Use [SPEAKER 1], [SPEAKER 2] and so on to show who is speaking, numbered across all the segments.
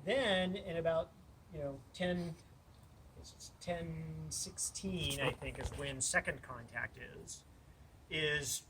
[SPEAKER 1] then in about 10:16, I think, is when second contact is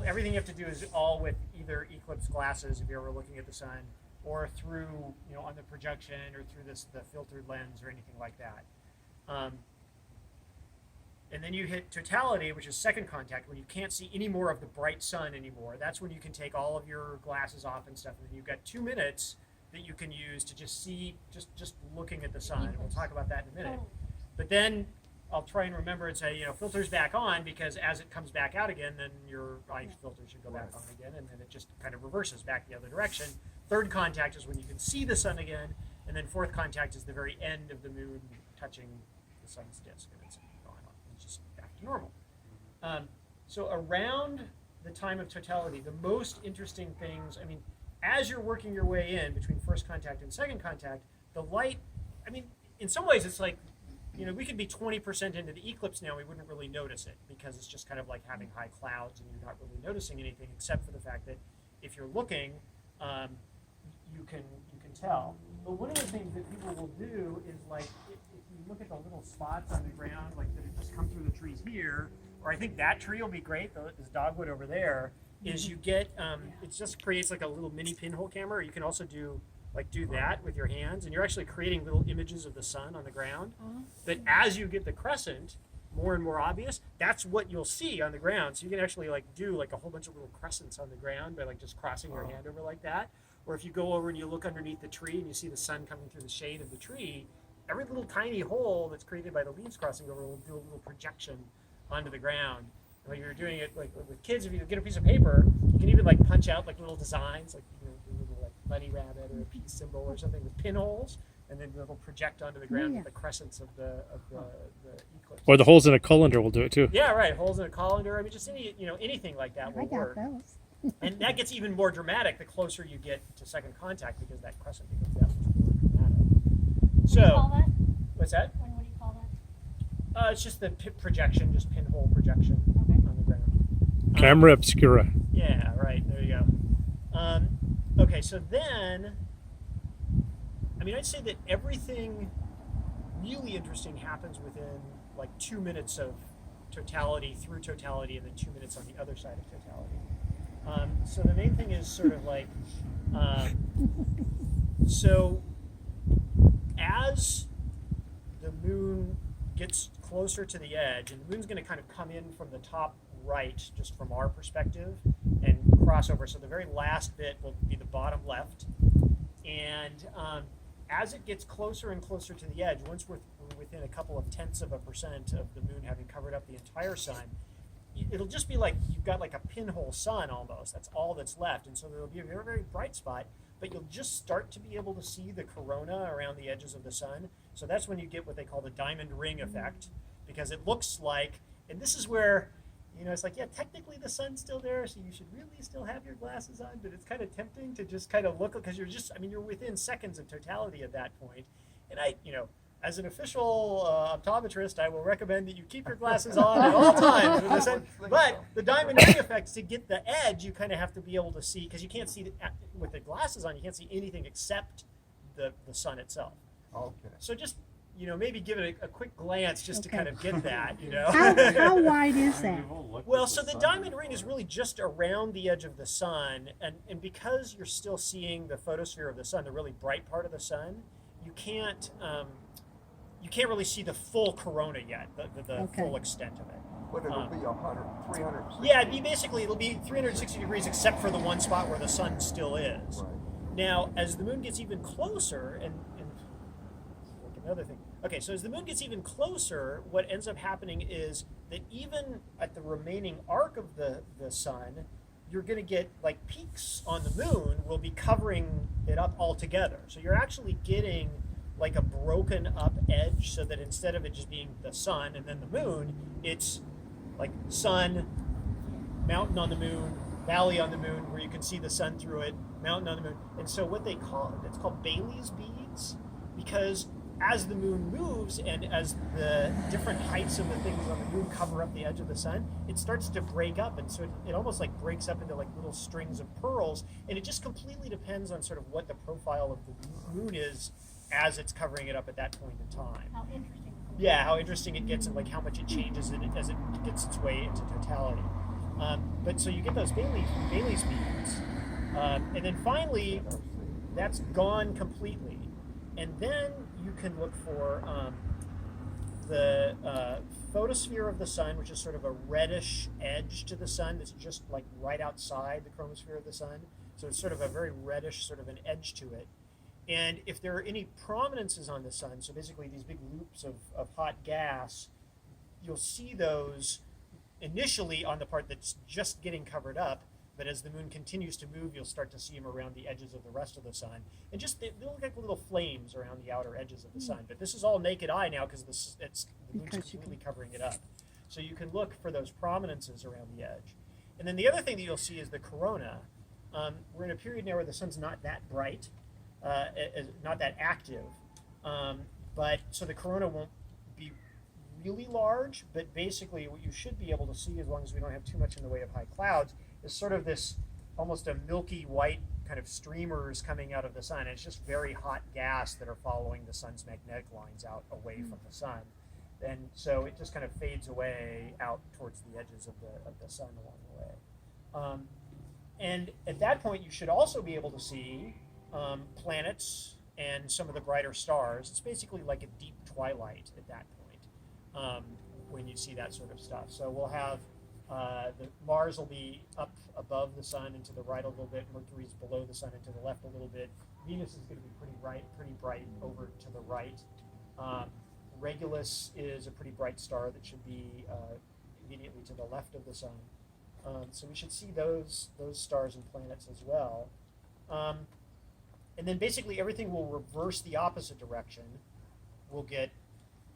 [SPEAKER 1] everything you have to do is all with either eclipse glasses if you're ever looking at the sun, or through on the projection, or through the filtered lens or anything like that. And then you hit totality, which is second contact, when you can't see any more of the bright sun anymore. That's when you can take all of your glasses off and stuff, and then you've got 2 minutes that you can use to just see, just looking at the sun. And we'll talk about that in a minute. But then I'll try and remember and say, filters back on, because as it comes back out again, then your eye filter should go back on again, and then it just kind of reverses back the other direction. Third contact is when you can see the sun again, and then fourth contact is the very end of the moon touching the sun's disk, and it's gone on. It's just back to normal. So around the time of totality, the most interesting things, as you're working your way in between first contact and second contact, the light, in some ways it's like, we could be 20% into the eclipse now, we wouldn't really notice it, because it's just kind of like having high clouds and you're not really noticing anything, except for the fact that if you're looking, you can tell. But one of the things that people will do is, like, if you look at the little spots on the ground, like that have just come through the trees here, or I think that tree will be great, this dogwood over there, is you get, it just creates like a little mini pinhole camera. You can also do that with your hands, and you're actually creating little images of the sun on the ground. But as you get the crescent more and more obvious, that's what you'll see on the ground. So you can actually do a whole bunch of little crescents on the ground by just crossing your hand over like that. Or if you go over and you look underneath the tree and you see the sun coming through the shade of the tree, every little tiny hole that's created by the leaves crossing over will do a little projection onto the ground. And when you're doing it with kids, if you get a piece of paper, you can even punch out little designs, a little bunny rabbit or a peace symbol or something with pinholes, and then it'll project onto the ground with the crescents of the eclipse.
[SPEAKER 2] Or the holes in a colander will do it too.
[SPEAKER 1] Yeah, right. Holes in a colander. just anything like that will work.
[SPEAKER 3] Those.
[SPEAKER 1] And that gets even more dramatic the closer you get to second contact, because that crescent becomes that much more dramatic.
[SPEAKER 4] What do you call that?
[SPEAKER 1] What's that?
[SPEAKER 4] What do you call that?
[SPEAKER 1] It's just the projection, just pinhole projection on the ground.
[SPEAKER 2] Camera obscura.
[SPEAKER 1] Yeah, right. There you go. Okay, so then, I'd say that everything really interesting happens within 2 minutes of totality, through totality, and then 2 minutes on the other side of totality. So the main thing is sort of so as the moon gets closer to the edge, and the moon's going to kind of come in from the top right, just from our perspective, and cross over. So the very last bit will be the bottom left. And as it gets closer and closer to the edge, once we're within a couple of tenths of a percent of the moon having covered up the entire sun, it'll just be like you've got a pinhole sun almost. That's all that's left. And so there'll be a very, very bright spot, but you'll just start to be able to see the corona around the edges of the sun. So that's when you get what they call the diamond ring effect, because it looks like, and this is where, it's technically the sun's still there, so you should really still have your glasses on, but it's kind of tempting to just kind of look, because you're within seconds of totality at that point. And as an official optometrist, I will recommend that you keep your glasses on at all times with the sun. But the diamond ring effect, to get the edge, you kind of have to be able to see, because you can't see, with the glasses on, you can't see anything except the sun itself.
[SPEAKER 5] Okay.
[SPEAKER 1] So just, maybe give it a quick glance just to kind of get that,
[SPEAKER 3] How wide is that?
[SPEAKER 1] Well, so the diamond ring is really just around the edge of the sun, and because you're still seeing the photosphere of the sun, the really bright part of the sun, you can't really see the full corona yet, the full extent of it.
[SPEAKER 5] But it'll be 360.
[SPEAKER 1] Yeah, it'll be 360 degrees except for the one spot where the sun still is.
[SPEAKER 5] Right.
[SPEAKER 1] Now, as the moon gets even closer, and another thing. Okay, so as the moon gets even closer, what ends up happening is that even at the remaining arc of the sun, you're going to get peaks on the moon will be covering it up altogether. So you're actually getting a broken up edge, so that instead of it just being the sun and then the moon, it's sun, mountain on the moon, valley on the moon where you can see the sun through it, mountain on the moon. And so what it's called Bailey's beads, because as the moon moves and as the different heights of the things on the moon cover up the edge of the sun, it starts to break up, and so it almost like breaks up into like little strings of pearls, and it just completely depends on sort of what the profile of the moon is as it's covering it up at that point in time.
[SPEAKER 4] How interesting.
[SPEAKER 1] Yeah, how interesting it gets and like how much it changes as it gets its way into totality. But so you get those Bailey's beads, and then finally that's gone completely, and then you can look for the photosphere of the sun, which is sort of a reddish edge to the sun that's just like right outside the chromosphere of the sun. So it's sort of a very reddish sort of an edge to it. And if there are any prominences on the sun, so basically these big loops of hot gas, you'll see those initially on the part that's just getting covered up, but as the moon continues to move, you'll start to see them around the edges of the rest of the sun. And just they look like little flames around the outer edges of the sun. But this is all naked eye now because the moon's completely covering it up. So you can look for those prominences around the edge. And then the other thing that you'll see is the corona. We're in a period now where the sun's not that bright. Not that active, but so the corona won't be really large, but basically what you should be able to see, as long as we don't have too much in the way of high clouds, is sort of this almost a milky white kind of streamers coming out of the sun. It's just very hot gas that are following the sun's magnetic lines out away from the sun, and so it just kind of fades away out towards the edges of the sun along the way. And at that point, you should also be able to see planets and some of the brighter stars. It's basically like a deep twilight at that point when you see that sort of stuff. So we'll have Mars will be up above the sun and to the right a little bit. Mercury's below the sun and to the left a little bit. Venus is going to be pretty bright over to the right. Regulus is a pretty bright star that should be immediately to the left of the sun. So we should see those stars and planets as well. And then basically everything will reverse the opposite direction. We'll get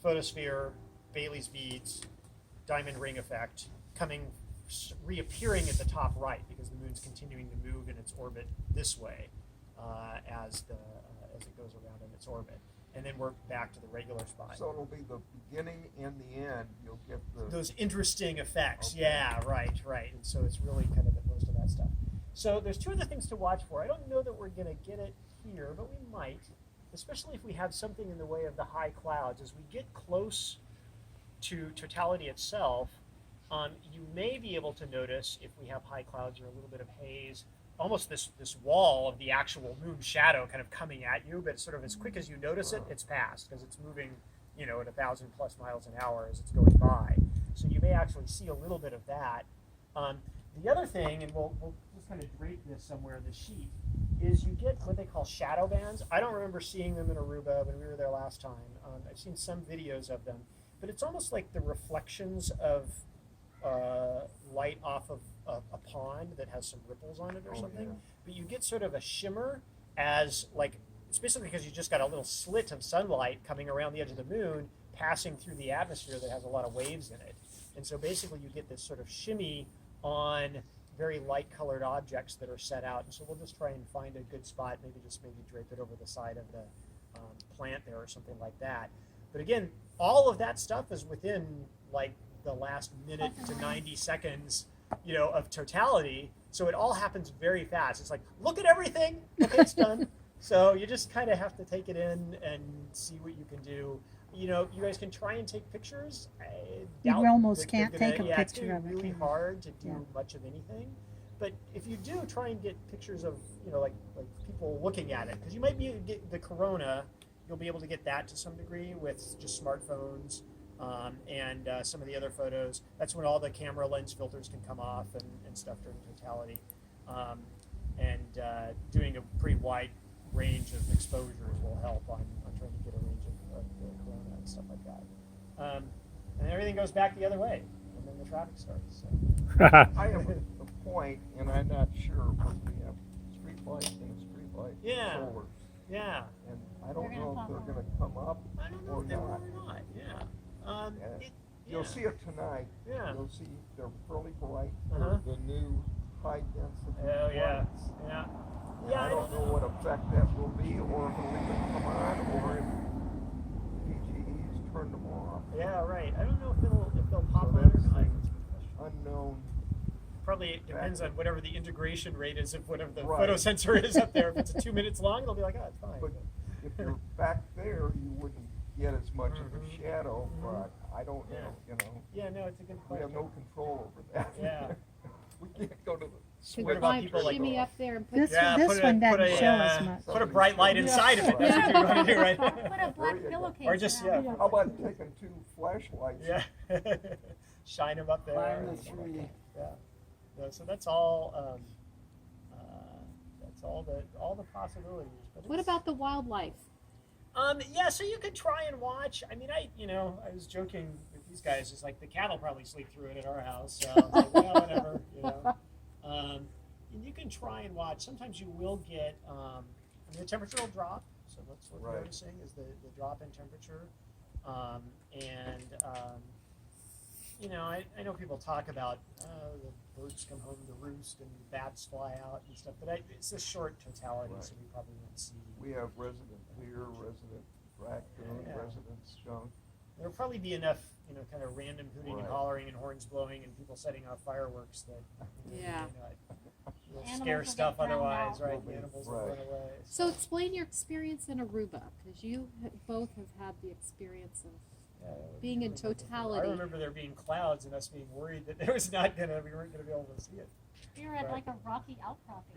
[SPEAKER 1] photosphere, Bailey's beads, diamond ring effect reappearing at the top right because the moon's continuing to move in its orbit this way as it goes around in its orbit. And then we're back to the regular spot.
[SPEAKER 5] So it'll be the beginning and the end. You'll get
[SPEAKER 1] those interesting effects.
[SPEAKER 5] Okay.
[SPEAKER 1] Yeah, right. And so it's really kind of most of that stuff. So there's two other things to watch for. I don't know that we're going to get it here, but we might, especially if we have something in the way of the high clouds. As we get close to totality itself, you may be able to notice if we have high clouds or a little bit of haze, almost this wall of the actual moon shadow kind of coming at you, but sort of as quick as you notice it, it's passed because it's moving, at 1,000+ miles an hour as it's going by. So you may actually see a little bit of that. The other thing, and we'll just kind of drape this somewhere in the sheet, is you get what they call shadow bands. I don't remember seeing them in Aruba when we were there last time. I've seen some videos of them, but it's almost like the reflections of light off of a pond that has some ripples on it or something. Yeah. But you get sort of a shimmer as it's basically because you just got a little slit of sunlight coming around the edge of the moon, passing through the atmosphere that has a lot of waves in it. And so basically you get this sort of shimmy on very light-colored objects that are set out. And so we'll just try and find a good spot, maybe drape it over the side of the plant there or something like that. But again, all of that stuff is within the last minute to 90 seconds, of totality. So it all happens very fast. It's like, look at everything. Okay, it's done. So you just kind of have to take it in and see what you can do. You guys can try and take pictures.
[SPEAKER 3] You almost can't take a
[SPEAKER 1] picture
[SPEAKER 3] picture
[SPEAKER 1] of it. It's really
[SPEAKER 3] can
[SPEAKER 1] hard to do much of anything. But if you do, try and get pictures of, like people looking at it. Because you might get the corona, you'll be able to get that to some degree with just smartphones and some of the other photos. That's when all the camera lens filters can come off and stuff during totality. Doing a pretty wide range of exposures will help on trying to get a range of the corona and stuff like that. And everything goes back the other way, and then the traffic starts. So.
[SPEAKER 5] I have a point, and I'm not sure, but we have street lights and street light solars.
[SPEAKER 1] Yeah.
[SPEAKER 5] And I don't know if they're going to come up
[SPEAKER 1] I don't know
[SPEAKER 5] or
[SPEAKER 1] if they
[SPEAKER 5] not.
[SPEAKER 1] will or not. Yeah.
[SPEAKER 5] You'll see it tonight.
[SPEAKER 1] Yeah.
[SPEAKER 5] You'll see they're really bright.
[SPEAKER 1] Uh-huh.
[SPEAKER 5] The new high density
[SPEAKER 1] Oh yeah.
[SPEAKER 5] lights.
[SPEAKER 1] Yeah.
[SPEAKER 5] And I don't know what effect that will be, or if it'll even come on, or if
[SPEAKER 1] probably depends on whatever the integration rate is of whatever the
[SPEAKER 5] Right.
[SPEAKER 1] photo sensor is up there. If it's 2 minutes long, they'll be like, oh, it's fine.
[SPEAKER 5] But if you're back there, you wouldn't get as much of
[SPEAKER 1] Mhm.
[SPEAKER 5] a shadow,
[SPEAKER 1] Mhm.
[SPEAKER 5] but I don't
[SPEAKER 1] Yeah.
[SPEAKER 5] know, you know.
[SPEAKER 1] Yeah, no, it's a good
[SPEAKER 5] We
[SPEAKER 1] point.
[SPEAKER 5] have no control over that.
[SPEAKER 1] Yeah.
[SPEAKER 5] We can't go to the
[SPEAKER 1] What
[SPEAKER 5] switch.
[SPEAKER 1] about people like-
[SPEAKER 4] shimmy up there and put
[SPEAKER 3] This,
[SPEAKER 1] Yeah,
[SPEAKER 3] this
[SPEAKER 1] put a-
[SPEAKER 3] one
[SPEAKER 1] put
[SPEAKER 3] doesn't
[SPEAKER 1] a,
[SPEAKER 3] show as
[SPEAKER 1] uh,
[SPEAKER 3] much.
[SPEAKER 1] Put a bright light inside of it.
[SPEAKER 5] Yeah.
[SPEAKER 1] That's what you want to do, right?
[SPEAKER 4] put a
[SPEAKER 5] There
[SPEAKER 4] black
[SPEAKER 5] you go.
[SPEAKER 4] pillowcase
[SPEAKER 1] Or just,
[SPEAKER 4] around
[SPEAKER 1] yeah.
[SPEAKER 4] it.
[SPEAKER 5] How about taking 2 flashlights?
[SPEAKER 1] Yeah. Shine them up there.
[SPEAKER 6] Climb the tree.
[SPEAKER 1] Yeah. Yeah, so that's all. That's all the possibilities. But
[SPEAKER 4] What
[SPEAKER 1] it's-
[SPEAKER 4] about the wildlife?
[SPEAKER 1] Yeah, so you could try and watch. I mean, I was joking with these guys. It's like the cat'll probably sleep through it at our house. So I'm like, well, whatever, you know. And you can try and watch. Sometimes you will get, the temperature will drop. So that's what
[SPEAKER 5] Right.
[SPEAKER 1] we're noticing is the drop in temperature. I know people talk about the birds come home to roost and bats fly out and stuff, but it's a short totality,
[SPEAKER 5] Right.
[SPEAKER 1] so we probably won't see.
[SPEAKER 5] We have resident deer, resident raccoon,
[SPEAKER 1] Yeah.
[SPEAKER 5] resident skunk.
[SPEAKER 1] There'll probably be enough, kind of random hooting and
[SPEAKER 5] Right.
[SPEAKER 1] hollering and horns blowing and people setting off fireworks that
[SPEAKER 4] Yeah.
[SPEAKER 1] will
[SPEAKER 4] Animals
[SPEAKER 1] scare
[SPEAKER 4] will
[SPEAKER 1] stuff
[SPEAKER 4] get drowned
[SPEAKER 1] otherwise,
[SPEAKER 4] out.
[SPEAKER 1] right?
[SPEAKER 5] Will be,
[SPEAKER 1] The animals will
[SPEAKER 5] right.
[SPEAKER 1] run away.
[SPEAKER 4] So explain your experience in Aruba, because you both have had the experience of
[SPEAKER 1] Yeah, it was
[SPEAKER 4] being in
[SPEAKER 1] really wonderful.
[SPEAKER 4] totality.
[SPEAKER 1] I remember there being clouds and us being worried that we weren't gonna be able to see it.
[SPEAKER 4] You're at like a rocky outcropping.